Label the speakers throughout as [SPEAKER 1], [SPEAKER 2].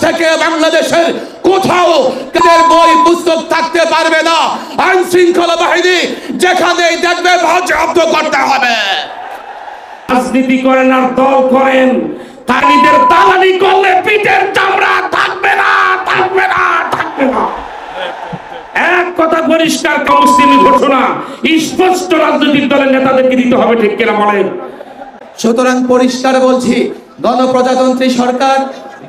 [SPEAKER 1] থেকে বাংলাদেশের কোথাও তাদের বই পুস্তক থাকতে পারবে না। আইন শৃঙ্খলা বাহিনী যেখানেই দেখবে বাজেয়াপ্ত করতে হবে।
[SPEAKER 2] রাজনীতি করেন আর দল করেন, তাদের দালালি করলে পিঠের চামড়া থাকবে না, থাকবে না, থাকবে না। এক কথা পরিষ্কার, মুসলিম ঘোষণা স্পষ্ট রাজনৈতিক দলের নেতাদেরকে দিতে হবে, ঠিক কিনা বলেন?
[SPEAKER 1] সুতরাং পরিষ্কার বলছি, গণপ্রজাতন্ত্রী সরকার,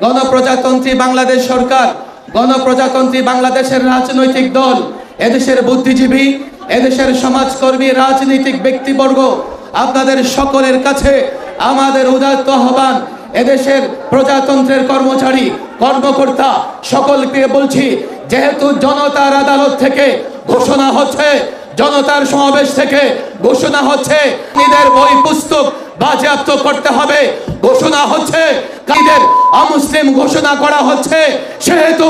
[SPEAKER 1] গণপ্রজাতন্ত্রী বাংলাদেশ সরকার, গণপ্রজাতন্ত্রী বাংলাদেশের রাজনৈতিক দল, এদেশের বুদ্ধিজীবী, এদেশের সমাজকর্মী, রাজনৈতিক ব্যক্তিবর্গ, আপনাদের সকলের কাছে আমাদের উদাত্ত আহ্বান। এদেশের প্রজাতন্ত্রের কর্মচারী, কর্মকর্তা সকলকে বলছি, যেহেতু জনতার আদালত থেকে ঘোষণা হচ্ছে, জনতার সমাবেশ থেকে ঘোষণা হচ্ছে কাদের বই পুস্তক বাজেয়াপ্ত করতে হবে, ঘোষণা হচ্ছে কাদের অমুসলিম ঘোষণা করা হচ্ছে, সেহেতু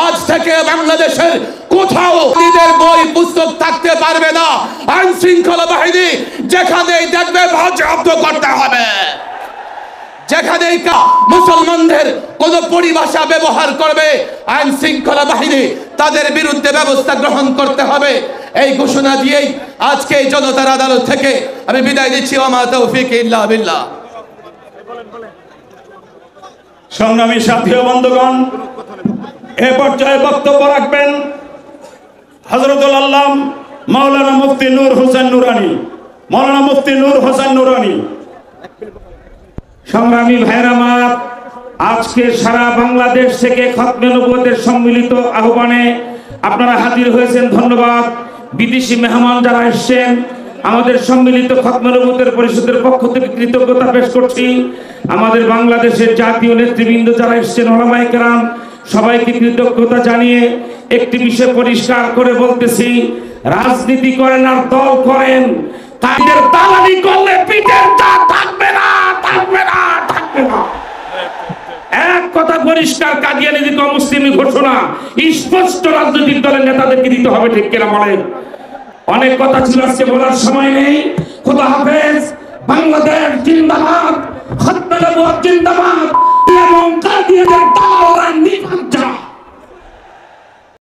[SPEAKER 1] আজ থেকে বাংলাদেশের কোথাও কাদের বই পুস্তক থাকতে পারবে না। আইন শৃঙ্খলা বাহিনী যেখানেই দেখবে বাজেয়াপ্ত করতে হবে। যেখানেই মুসলমানদের কোন পরিভাষা ব্যবহার করবে, আইন শৃঙ্খলা বাহিনী তাদের বিরুদ্ধে ব্যবস্থা গ্রহণ করতে হবে। এই ঘোষণা দিয়েই আজকে জনতার আদালত থেকে আমি বিদায় দিচ্ছি। ওয়া মা তৌফিক ইল্লা বিল্লাহ।
[SPEAKER 2] সংগ্রামী সাথী ও বন্ধুগণ, এ পর্যায়ে বক্তব্য রাখবেন হযরতুল আল্লাহ মাওলানা মুফতি নূর হোসেন নুরানী। মাওলানা মুফতি নূর হোসেন নুরানী। সংগ্রামী ভাইরা আমার, আজকে সারা বাংলাদেশ থেকে খতমে নবুয়তের সম্মিলিত আহ্বানে আপনারা হাজির হয়েছেন, ধন্যবাদ। বিদেশি মেহমান যারা এসেছেন, আমাদের সম্মিলিত খতমে নবুয়তের পরিষদের পক্ষ থেকে কৃতজ্ঞতা পেশ করছি। আমাদের বাংলাদেশের জাতীয় নেতৃবৃন্দ যারা এসেছেন, ওলামায়ে কেরাম, সবাইকে কৃতজ্ঞতা জানিয়ে একটি বিষয় পরিষ্কার করে বলতেছি, রাজনীতি করেন আর দল করেন, তাদের দালালি করলে পিঠের চামড়া থাকবে না, থাকবে না, থাকবে না। এক কথা পরিষ্কার, কাদিয়ানীর মুসলিম ঘোষণা স্পষ্ট রাজনৈতিক দলের নেতাদেরকে দিতে হবে, ঠিক কিনা বলেন? অনেক কথা ছিল, আজকে বলার সময় নেই। খোদা হাফেজ।